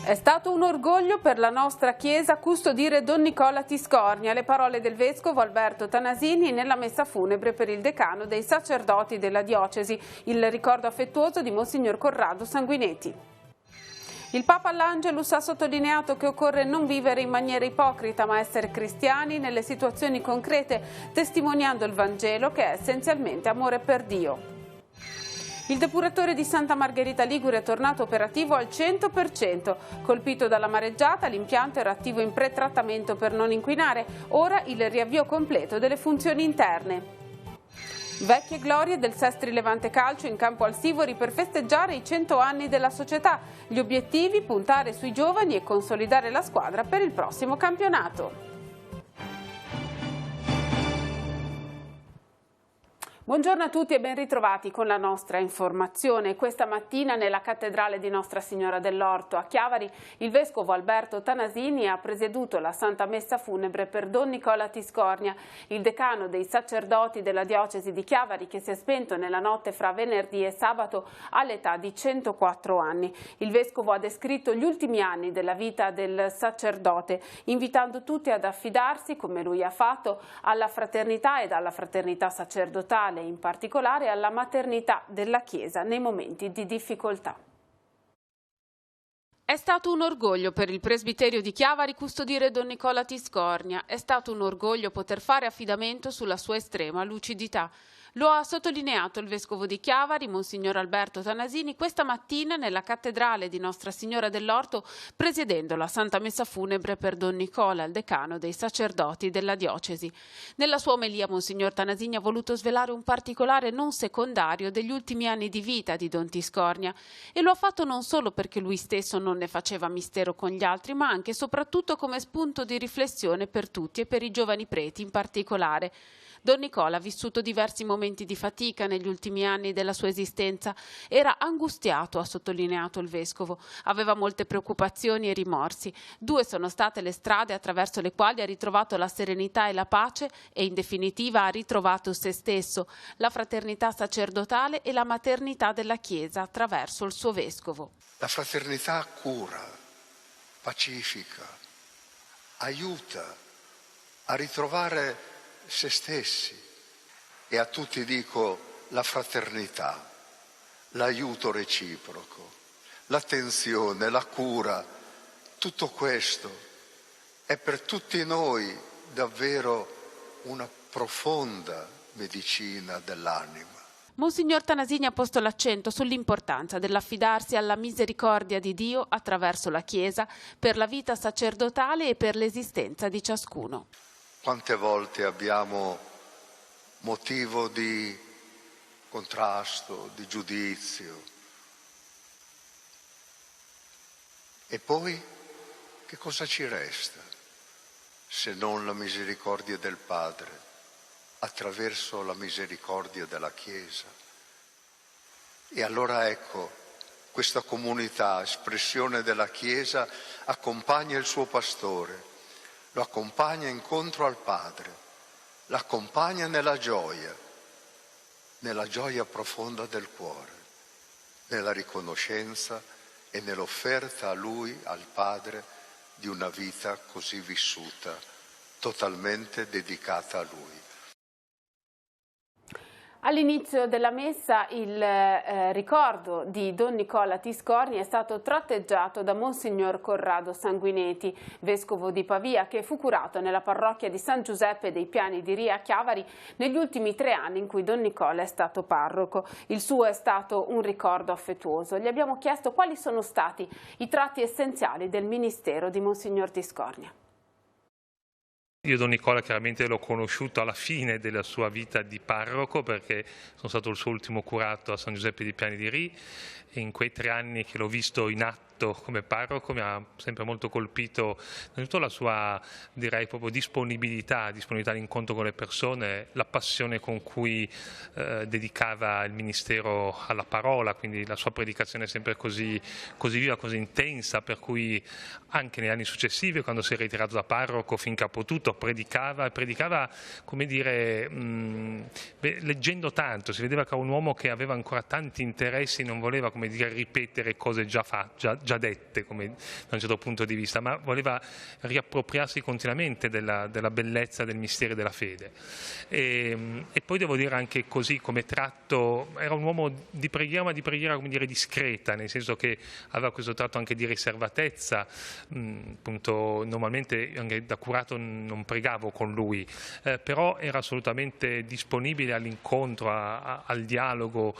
È stato un orgoglio per la nostra Chiesa custodire Don Nicola Tiscornia, le parole del Vescovo Alberto Tanasini nella messa funebre per il decano dei sacerdoti della diocesi, il ricordo affettuoso di Monsignor Corrado Sanguinetti. Il Papa all'Angelus ha sottolineato che occorre non vivere in maniera ipocrita ma essere cristiani nelle situazioni concrete, testimoniando il Vangelo che è essenzialmente amore per Dio. Il depuratore di Santa Margherita Ligure è tornato operativo al 100%. Colpito dalla mareggiata, l'impianto era attivo in pretrattamento per non inquinare. Ora il riavvio completo delle funzioni interne. Vecchie glorie del Sestri Levante Calcio in campo al Sivori per festeggiare i 100 anni della società. Gli obiettivi: puntare sui giovani e consolidare la squadra per il prossimo campionato. Buongiorno a tutti e ben ritrovati con la nostra informazione. Questa mattina nella cattedrale di Nostra Signora dell'Orto a Chiavari il vescovo Alberto Tanasini ha presieduto la Santa Messa funebre per Don Nicola Tiscornia, il decano dei sacerdoti della diocesi di Chiavari che si è spento nella notte fra venerdì e sabato all'età di 104 anni. Il vescovo ha descritto gli ultimi anni della vita del sacerdote, invitando tutti ad affidarsi, come lui ha fatto, alla fraternità ed alla fraternità sacerdotale, in particolare alla maternità della Chiesa nei momenti di difficoltà. È stato un orgoglio per il presbiterio di Chiavari custodire Don Nicola Tiscornia. È stato un orgoglio poter fare affidamento sulla sua estrema lucidità. Lo ha sottolineato il vescovo di Chiavari, Monsignor Alberto Tanasini, questa mattina nella cattedrale di Nostra Signora dell'Orto, presiedendo la Santa Messa funebre per Don Nicola, il decano dei sacerdoti della diocesi. Nella sua omelia, Monsignor Tanasini ha voluto svelare un particolare non secondario degli ultimi anni di vita di Don Tiscornia, e lo ha fatto non solo perché lui stesso non ne faceva mistero con gli altri, ma anche e soprattutto come spunto di riflessione per tutti e per i giovani preti in particolare. Don Nicola ha vissuto diversi momenti di fatica negli ultimi anni della sua esistenza. Era angustiato, ha sottolineato il vescovo. Aveva molte preoccupazioni e rimorsi. 2 sono state le strade attraverso le quali ha ritrovato la serenità e la pace e, in definitiva, ha ritrovato se stesso, la fraternità sacerdotale e la maternità della Chiesa attraverso il suo vescovo. La fraternità cura, pacifica, aiuta a ritrovare se stessi, e a tutti dico la fraternità, l'aiuto reciproco, l'attenzione, la cura, tutto questo è per tutti noi davvero una profonda medicina dell'anima. Monsignor Tanasini ha posto l'accento sull'importanza dell'affidarsi alla misericordia di Dio attraverso la Chiesa per la vita sacerdotale e per l'esistenza di ciascuno. Quante volte abbiamo motivo di contrasto, di giudizio. E poi che cosa ci resta se non la misericordia del Padre attraverso la misericordia della Chiesa? E allora ecco, questa comunità, espressione della Chiesa, accompagna il suo pastore, lo accompagna incontro al Padre, l'accompagna nella gioia profonda del cuore, nella riconoscenza e nell'offerta a Lui, al Padre, di una vita così vissuta, totalmente dedicata a Lui. All'inizio della messa il ricordo di Don Nicola Tiscornia è stato tratteggiato da Monsignor Corrado Sanguinetti, vescovo di Pavia, che fu curato nella parrocchia di San Giuseppe dei Piani di Ria a Chiavari negli ultimi 3 anni in cui Don Nicola è stato parroco. Il suo è stato un ricordo affettuoso. Gli abbiamo chiesto quali sono stati i tratti essenziali del ministero di Monsignor Tiscornia. Io Don Nicola chiaramente l'ho conosciuto alla fine della sua vita di parroco, perché sono stato il suo ultimo curato a San Giuseppe dei Piani di Ri, e in quei 3 anni che l'ho visto in atto come parroco mi ha sempre molto colpito innanzitutto la sua, direi, proprio disponibilità all'incontro con le persone, la passione con cui dedicava il ministero alla parola, quindi la sua predicazione è sempre così viva, così intensa, per cui anche negli anni successivi, quando si è ritirato da parroco, finché ha potuto predicava, come dire, leggendo tanto, si vedeva che era un uomo che aveva ancora tanti interessi, non voleva, come dire, ripetere cose già dette, come, da un certo punto di vista, ma voleva riappropriarsi continuamente della bellezza del mistero della fede. E poi devo dire anche così, come tratto, era un uomo di preghiera, ma di preghiera, come dire, discreta, nel senso che aveva questo tratto anche di riservatezza. Appunto, normalmente anche da curato non pregavo con lui, però era assolutamente disponibile all'incontro, al dialogo,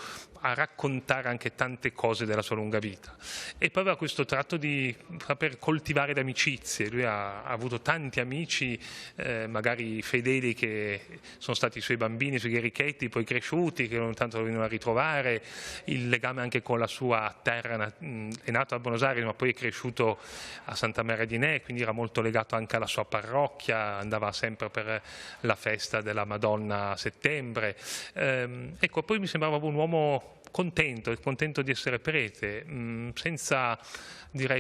a raccontare anche tante cose della sua lunga vita. E poi aveva questo tratto di saper coltivare le amicizie. Lui ha avuto tanti amici, magari fedeli, che sono stati i suoi bambini, i suoi chierichetti, poi cresciuti, che ogni tanto lo venivano a ritrovare. Il legame anche con la sua terra, è nato a Buenos Aires ma poi è cresciuto a Santa Maria di Ne, quindi era molto legato anche alla sua parrocchia, andava sempre per la festa della Madonna a settembre. Ecco, poi mi sembrava un uomo contento di essere prete,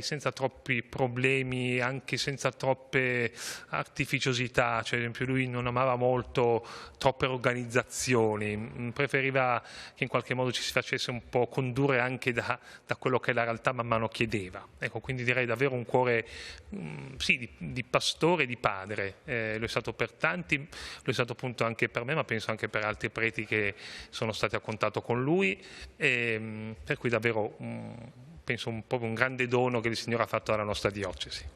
senza troppi problemi, anche senza troppe artificiosità. Cioè, ad esempio, lui non amava molto troppe organizzazioni, preferiva che in qualche modo ci si facesse un po' condurre anche da quello che la realtà man mano chiedeva. Ecco, quindi direi davvero un cuore di pastore, di padre. Lo è stato per tanti, lo è stato appunto anche per me, ma penso anche per altri preti che sono stati a contatto con lui, per cui davvero penso proprio un grande dono che il Signore ha fatto alla nostra diocesi.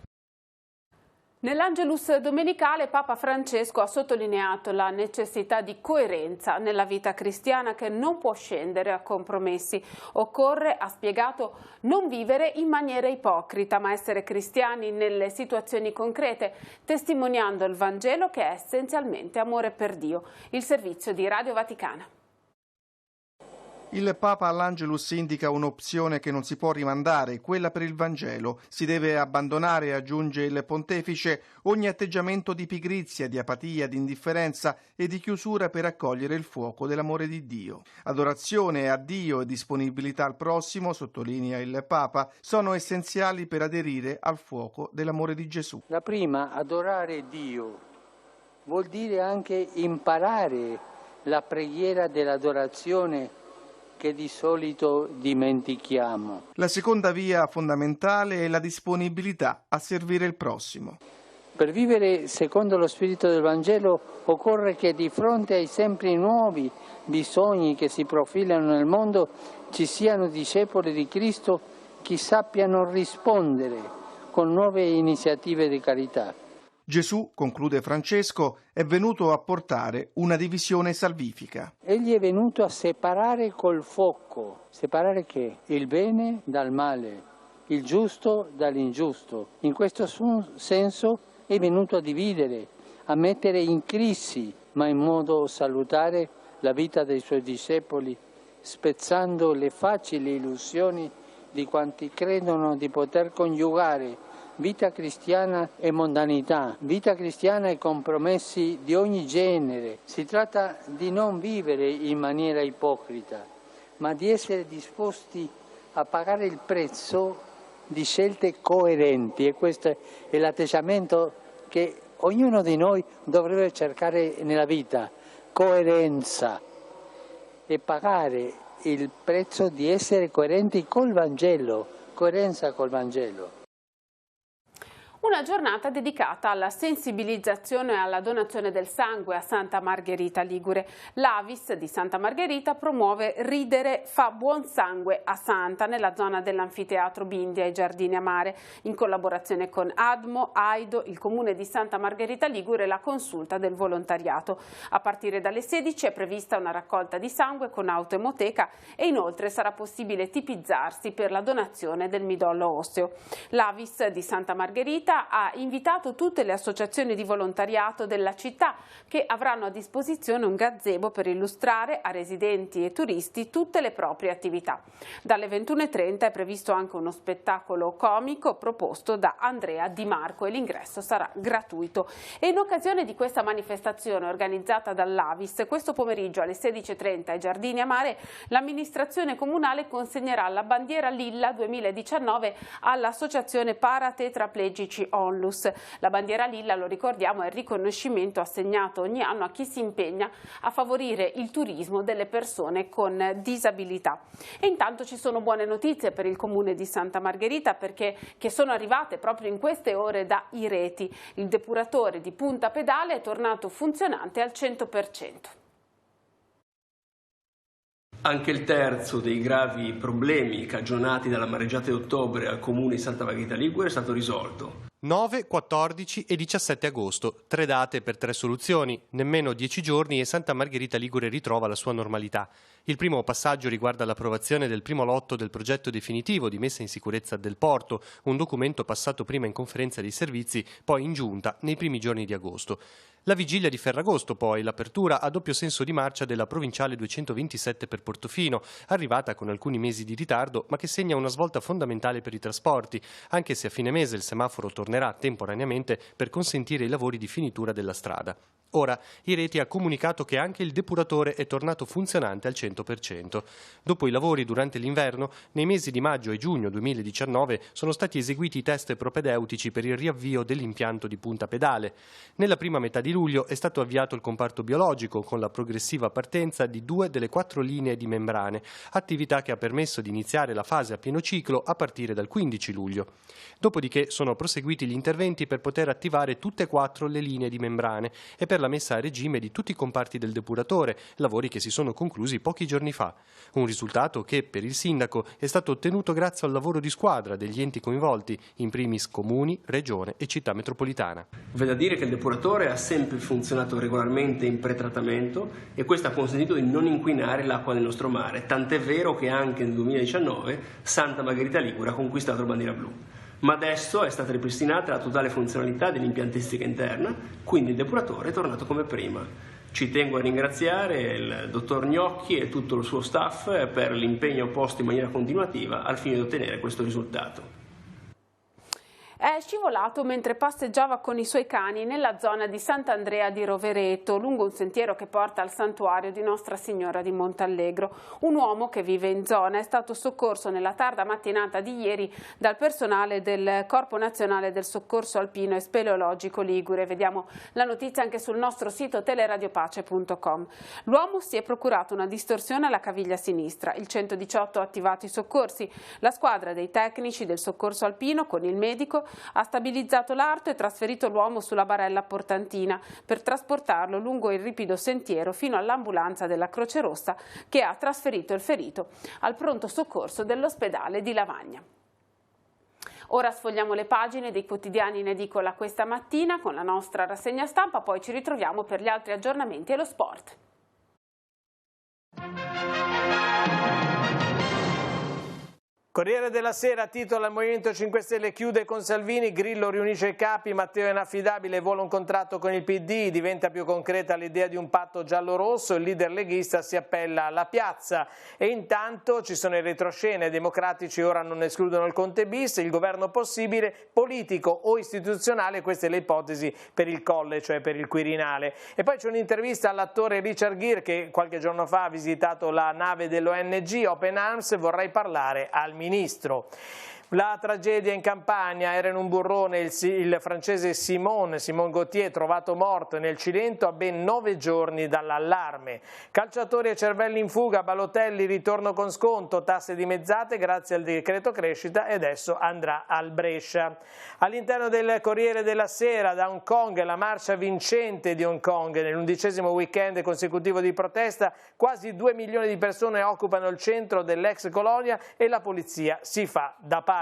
Nell'Angelus domenicale Papa Francesco ha sottolineato la necessità di coerenza nella vita cristiana che non può scendere a compromessi. Occorre, ha spiegato, non vivere in maniera ipocrita, ma essere cristiani nelle situazioni concrete, testimoniando il Vangelo che è essenzialmente amore per Dio. Il servizio di Radio Vaticana. Il Papa all'Angelus indica un'opzione che non si può rimandare, quella per il Vangelo. Si deve abbandonare, aggiunge il Pontefice, ogni atteggiamento di pigrizia, di apatia, di indifferenza e di chiusura per accogliere il fuoco dell'amore di Dio. Adorazione a Dio e disponibilità al prossimo, sottolinea il Papa, sono essenziali per aderire al fuoco dell'amore di Gesù. La prima, adorare Dio, vuol dire anche imparare la preghiera dell'adorazione che di solito dimentichiamo. La seconda via fondamentale è la disponibilità a servire il prossimo. Per vivere secondo lo spirito del Vangelo occorre che di fronte ai sempre nuovi bisogni che si profilano nel mondo ci siano discepoli di Cristo che sappiano rispondere con nuove iniziative di carità. Gesù, conclude Francesco, è venuto a portare una divisione salvifica. Egli è venuto a separare col fuoco. Separare che? Il bene dal male, il giusto dall'ingiusto. In questo senso è venuto a dividere, a mettere in crisi, ma in modo salutare, la vita dei suoi discepoli, spezzando le facili illusioni di quanti credono di poter coniugare vita cristiana e mondanità, vita cristiana e compromessi di ogni genere. Si tratta di non vivere in maniera ipocrita, ma di essere disposti a pagare il prezzo di scelte coerenti, e questo è l'atteggiamento che ognuno di noi dovrebbe cercare nella vita, coerenza, e pagare il prezzo di essere coerenti col Vangelo, coerenza col Vangelo. Una giornata dedicata alla sensibilizzazione e alla donazione del sangue a Santa Margherita Ligure. L'Avis di Santa Margherita promuove Ridere fa buon sangue a Santa nella zona dell'Anfiteatro Bindi ai Giardini a Mare, in collaborazione con ADMO, AIDO, il Comune di Santa Margherita Ligure e la Consulta del Volontariato. A partire dalle 16 è prevista una raccolta di sangue con autoemoteca e inoltre sarà possibile tipizzarsi per la donazione del midollo osseo. L'Avis di Santa Margherita ha invitato tutte le associazioni di volontariato della città che avranno a disposizione un gazebo per illustrare a residenti e turisti tutte le proprie attività. Dalle 21:30 è previsto anche uno spettacolo comico proposto da Andrea Di Marco e l'ingresso sarà gratuito. E in occasione di questa manifestazione organizzata dall'Avis, questo pomeriggio alle 16:30 ai Giardini a Mare, l'amministrazione comunale consegnerà la bandiera Lilla 2019 all'Associazione Paratetraplegici 14 onlus. La bandiera lilla, lo ricordiamo, è il riconoscimento assegnato ogni anno a chi si impegna a favorire il turismo delle persone con disabilità. E intanto ci sono buone notizie per il comune di Santa Margherita, perché che sono arrivate proprio in queste ore da Ireti. Il depuratore di Punta Pedale è tornato funzionante al 100%. Anche il terzo dei gravi problemi cagionati dalla mareggiata di ottobre al comune di Santa Margherita Ligure è stato risolto. 9, 14 e 17 agosto, 3 date per 3 soluzioni, nemmeno 10 giorni e Santa Margherita Ligure ritrova la sua normalità. Il primo passaggio riguarda l'approvazione del primo lotto del progetto definitivo di messa in sicurezza del porto, un documento passato prima in conferenza dei servizi, poi in giunta nei primi giorni di agosto. La vigilia di Ferragosto, poi, l'apertura a doppio senso di marcia della provinciale 227 per Portofino, arrivata con alcuni mesi di ritardo, ma che segna una svolta fondamentale per i trasporti, anche se a fine mese il semaforo tornerà temporaneamente per consentire i lavori di finitura della strada. Ora, Ireti ha comunicato che anche il depuratore è tornato funzionante al 100%. Dopo i lavori durante l'inverno, nei mesi di maggio e giugno 2019 sono stati eseguiti i test propedeutici per il riavvio dell'impianto di Punta Pedale. Nella prima metà di luglio è stato avviato il comparto biologico con la progressiva partenza di 2 delle 4 linee di membrane, attività che ha permesso di iniziare la fase a pieno ciclo a partire dal 15 luglio. Dopodiché sono proseguiti gli interventi per poter attivare tutte e 4 le linee di membrane e per la messa a regime di tutti i comparti del depuratore, lavori che si sono conclusi pochi giorni fa. Un risultato che, per il sindaco, è stato ottenuto grazie al lavoro di squadra degli enti coinvolti, in primis comuni, regione e città metropolitana. V'è da dire che il depuratore ha sempre funzionato regolarmente in pretrattamento e questo ha consentito di non inquinare l'acqua del nostro mare, tant'è vero che anche nel 2019 Santa Margherita Ligure ha conquistato la bandiera blu. Ma adesso è stata ripristinata la totale funzionalità dell'impiantistica interna, quindi il depuratore è tornato come prima. Ci tengo a ringraziare il dottor Gnocchi e tutto il suo staff per l'impegno posto in maniera continuativa al fine di ottenere questo risultato. È scivolato mentre passeggiava con i suoi cani nella zona di Sant'Andrea di Rovereto, lungo un sentiero che porta al santuario di Nostra Signora di Montallegro. Un uomo che vive in zona è stato soccorso nella tarda mattinata di ieri dal personale del Corpo Nazionale del Soccorso Alpino e Speleologico Ligure. Vediamo la notizia anche sul nostro sito teleradiopACE.com. L'uomo si è procurato una distorsione alla caviglia sinistra. Il 118 ha attivato i soccorsi. La squadra dei tecnici del Soccorso Alpino con il medico ha stabilizzato l'arto e trasferito l'uomo sulla barella portantina per trasportarlo lungo il ripido sentiero fino all'ambulanza della Croce Rossa, che ha trasferito il ferito al pronto soccorso dell'ospedale di Lavagna. Ora sfogliamo le pagine dei quotidiani in edicola questa mattina con la nostra rassegna stampa, poi ci ritroviamo per gli altri aggiornamenti e lo sport. Corriere della Sera titola: il Movimento 5 Stelle chiude con Salvini, Grillo riunisce i capi, Matteo è inaffidabile, vuole un contratto con il PD, diventa più concreta l'idea di un patto giallo-rosso, il leader leghista si appella alla piazza e intanto ci sono i retroscena, i democratici ora non escludono il Conte bis, il governo possibile, politico o istituzionale, questa è l'ipotesi per il Colle, cioè per il Quirinale. E poi c'è un'intervista all'attore Richard Gere che qualche giorno fa ha visitato la nave dell'ONG Open Arms, vorrei parlare al ministro. La tragedia in Campania, era in un burrone il francese Simon Gauthier, trovato morto nel Cilento a ben 9 giorni dall'allarme. Calciatori e cervelli in fuga, Balotelli ritorno con sconto, tasse dimezzate grazie al decreto crescita e adesso andrà al Brescia. All'interno del Corriere della Sera, da Hong Kong, la marcia vincente di Hong Kong nell'11° weekend consecutivo di protesta, quasi 2 milioni di persone occupano il centro dell'ex colonia e la polizia si fa da parte.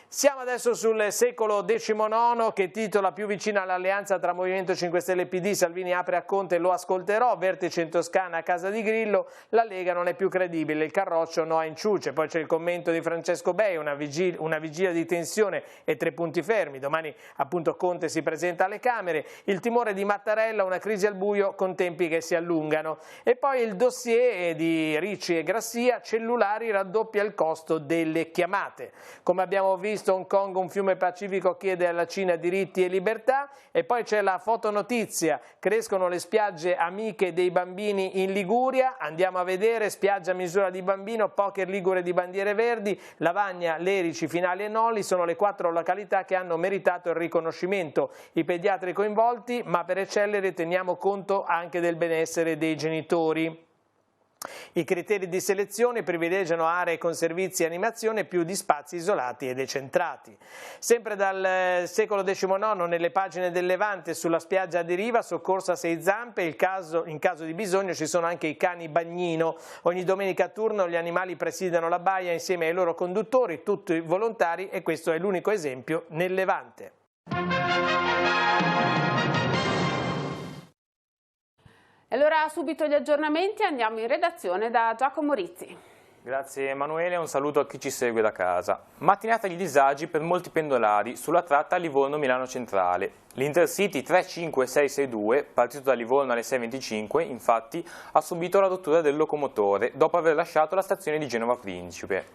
Siamo adesso sul secolo XIX che titola: più vicina all'alleanza tra Movimento 5 Stelle e PD, Salvini apre a Conte, lo ascolterò, vertice in Toscana a casa di Grillo, la Lega non è più credibile, il Carroccio no a inciuce. Poi c'è il commento di Francesco Bei, una vigilia di tensione e 3 punti fermi, domani appunto Conte si presenta alle Camere, il timore di Mattarella, una crisi al buio con tempi che si allungano. E poi il dossier di Ricci e Grassia, cellulari raddoppia il costo delle chiamate. Come abbiamo visto Hong Kong, un fiume pacifico chiede alla Cina diritti e libertà. E poi c'è la fotonotizia, crescono le spiagge amiche dei bambini in Liguria, andiamo a vedere, spiaggia a misura di bambino, poker ligure di bandiere verdi, Lavagna, Lerici, Finali e Nolli sono le 4 località che hanno meritato il riconoscimento. I pediatri coinvolti, ma per eccellere teniamo conto anche del benessere dei genitori. I criteri di selezione privilegiano aree con servizi e animazione più di spazi isolati e decentrati. Sempre dal secolo XIX nelle pagine del Levante sulla spiaggia di riva, soccorso a 6 zampe, in caso di bisogno ci sono anche i cani bagnino. Ogni domenica a turno gli animali presidiano la baia insieme ai loro conduttori, tutti volontari, e questo è l'unico esempio nel Levante. Allora subito gli aggiornamenti, andiamo in redazione da Giacomo Rizzi. Grazie Emanuele e un saluto a chi ci segue da casa. Mattinata di disagi per molti pendolari sulla tratta Livorno-Milano Centrale. L'Intercity 35662, partito da Livorno alle 6:25, infatti ha subito la rottura del locomotore dopo aver lasciato la stazione di Genova Principe.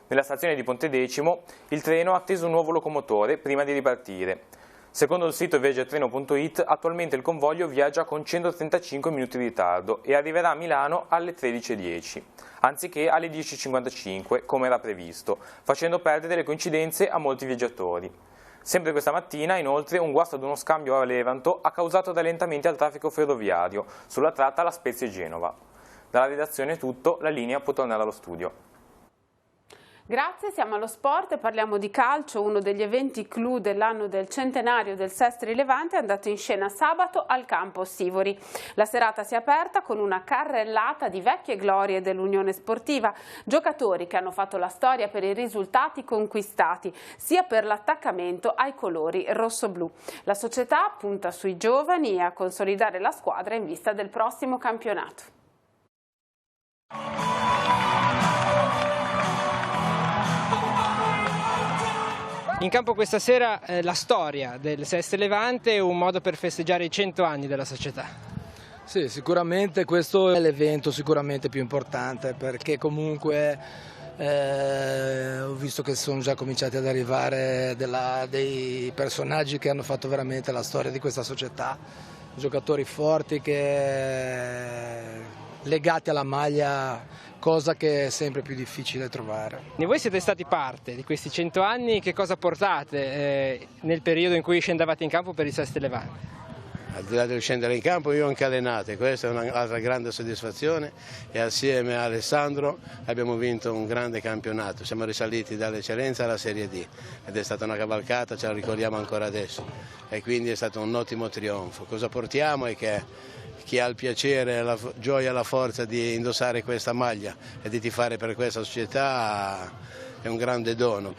Nella stazione di Pontedecimo il treno ha atteso un nuovo locomotore prima di ripartire. Secondo il sito viaggiatreno.it, attualmente il convoglio viaggia con 135 minuti di ritardo e arriverà a Milano alle 13:10, anziché alle 10:55, come era previsto, facendo perdere le coincidenze a molti viaggiatori. Sempre questa mattina, inoltre, un guasto ad uno scambio a Levanto ha causato rallentamenti al traffico ferroviario sulla tratta La Spezia-Genova. Dalla redazione è tutto, la linea può tornare allo studio. Grazie, siamo allo sport e parliamo di calcio. Uno degli eventi clou dell'anno del centenario del Sestri Levante è andato in scena sabato al campo Sivori. La serata si è aperta con una carrellata di vecchie glorie dell'Unione Sportiva, giocatori che hanno fatto la storia per i risultati conquistati, sia per l'attaccamento ai colori rossoblù. La società punta sui giovani e a consolidare la squadra in vista del prossimo campionato. In campo questa sera la storia del Sestri Levante è un modo per festeggiare i 100 anni della società. Sì, sicuramente questo è l'evento sicuramente più importante, perché comunque ho visto che sono già cominciati ad arrivare dei personaggi che hanno fatto veramente la storia di questa società, giocatori forti legati alla maglia, cosa che è sempre più difficile trovare. E voi siete stati parte di questi 100 anni, che cosa portate nel periodo in cui scendevate in campo per il Sestri Levante? Al di là del scendere in campo io ho anche allenato, questa è un'altra grande soddisfazione, e assieme a Alessandro abbiamo vinto un grande campionato, siamo risaliti dall'eccellenza alla Serie D ed è stata una cavalcata, ce la ricordiamo ancora adesso, e quindi è stato un ottimo trionfo. Cosa portiamo è che chi ha il piacere, la gioia e la forza di indossare questa maglia e di tifare per questa società è un grande dono.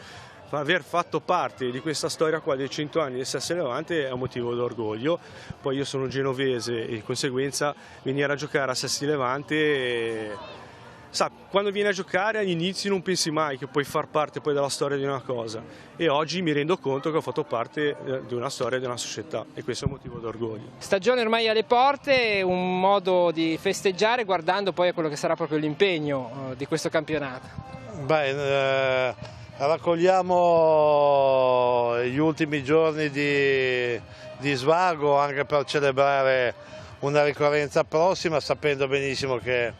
Aver fatto parte di questa storia qua dei 100 anni del Sestri Levante è un motivo d'orgoglio. Poi io sono genovese e di conseguenza venire a giocare a Sestri Levante, quando vieni a giocare agli inizi non pensi mai che puoi far parte poi della storia di una cosa, e oggi mi rendo conto che ho fatto parte di una storia di una società, e questo è un motivo d'orgoglio. Stagione ormai alle porte, un modo di festeggiare guardando poi a quello che sarà proprio l'impegno di questo campionato. Raccogliamo gli ultimi giorni di svago anche per celebrare una ricorrenza prossima, sapendo benissimo che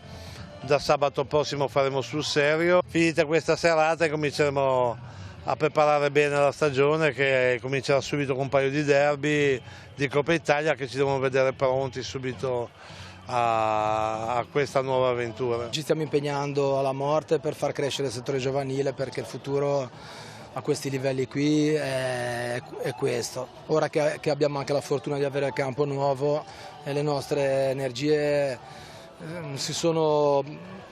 da sabato prossimo faremo sul serio. Finita questa serata cominceremo a preparare bene la stagione, che comincerà subito con un paio di derby di Coppa Italia che ci devono vedere pronti subito a questa nuova avventura. Ci stiamo impegnando alla morte per far crescere il settore giovanile, perché il futuro a questi livelli qui è questo. Ora che abbiamo anche la fortuna di avere il campo nuovo, le nostre energie si sono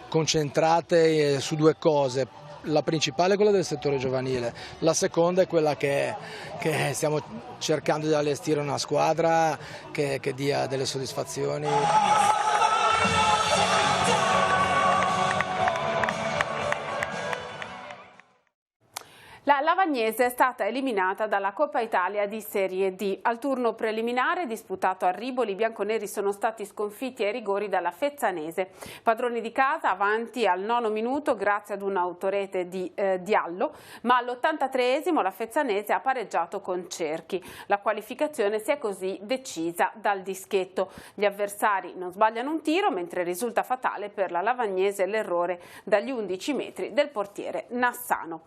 concentrate su due cose. La principale è quella del settore giovanile, la seconda è quella che stiamo cercando di allestire una squadra che dia delle soddisfazioni. La Lavagna Lavagnese è stata eliminata dalla Coppa Italia di Serie D. Al turno preliminare disputato a Riboli, i bianconeri sono stati sconfitti ai rigori dalla Fezzanese. Padroni di casa avanti al 9° minuto grazie ad un'autorete di Diallo, ma all'83esimo la Fezzanese ha pareggiato con Cerchi. La qualificazione si è così decisa dal dischetto. Gli avversari non sbagliano un tiro, mentre risulta fatale per la Lavagnese l'errore dagli 11 metri del portiere Nassano.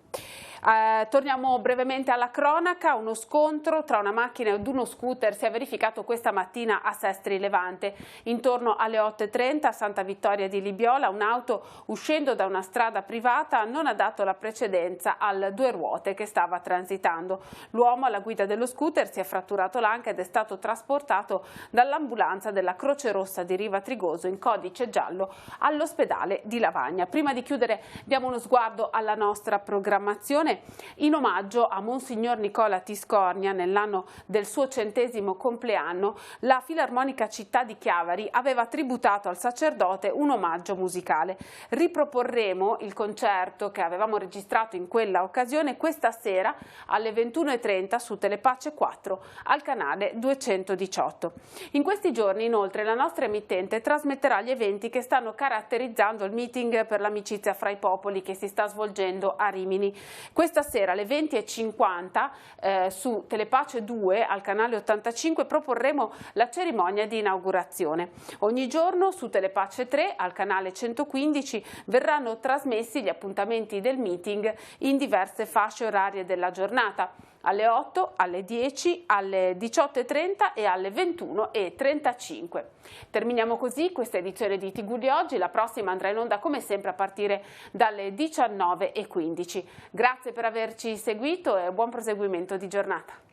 Torniamo brevemente alla cronaca. Uno scontro tra una macchina ed uno scooter si è verificato questa mattina a Sestri Levante. Intorno alle 8:30 a Santa Vittoria di Libiola un'auto uscendo da una strada privata non ha dato la precedenza al due ruote che stava transitando. L'uomo alla guida dello scooter si è fratturato l'anca ed è stato trasportato dall'ambulanza della Croce Rossa di Riva Trigoso in codice giallo all'ospedale di Lavagna. Prima di chiudere diamo uno sguardo alla nostra programmazione. In omaggio a Monsignor Nicola Tiscornia, nell'anno del suo 100° compleanno, la Filarmonica Città di Chiavari aveva tributato al sacerdote un omaggio musicale. Riproporremo il concerto che avevamo registrato in quella occasione questa sera alle 21:30 su Telepace 4 al canale 218. In questi giorni, inoltre, la nostra emittente trasmetterà gli eventi che stanno caratterizzando il meeting per l'amicizia fra i popoli che si sta svolgendo a Rimini. Questa sera alle 20:50 su Telepace 2 al canale 85 proporremo la cerimonia di inaugurazione. Ogni giorno su Telepace 3 al canale 115 verranno trasmessi gli appuntamenti del meeting in diverse fasce orarie della giornata, alle 8, alle 10, alle 18:30 e alle 21:35. Terminiamo così questa edizione di TG di oggi. La prossima andrà in onda come sempre a partire dalle 19:15. Grazie per averci seguito e buon proseguimento di giornata.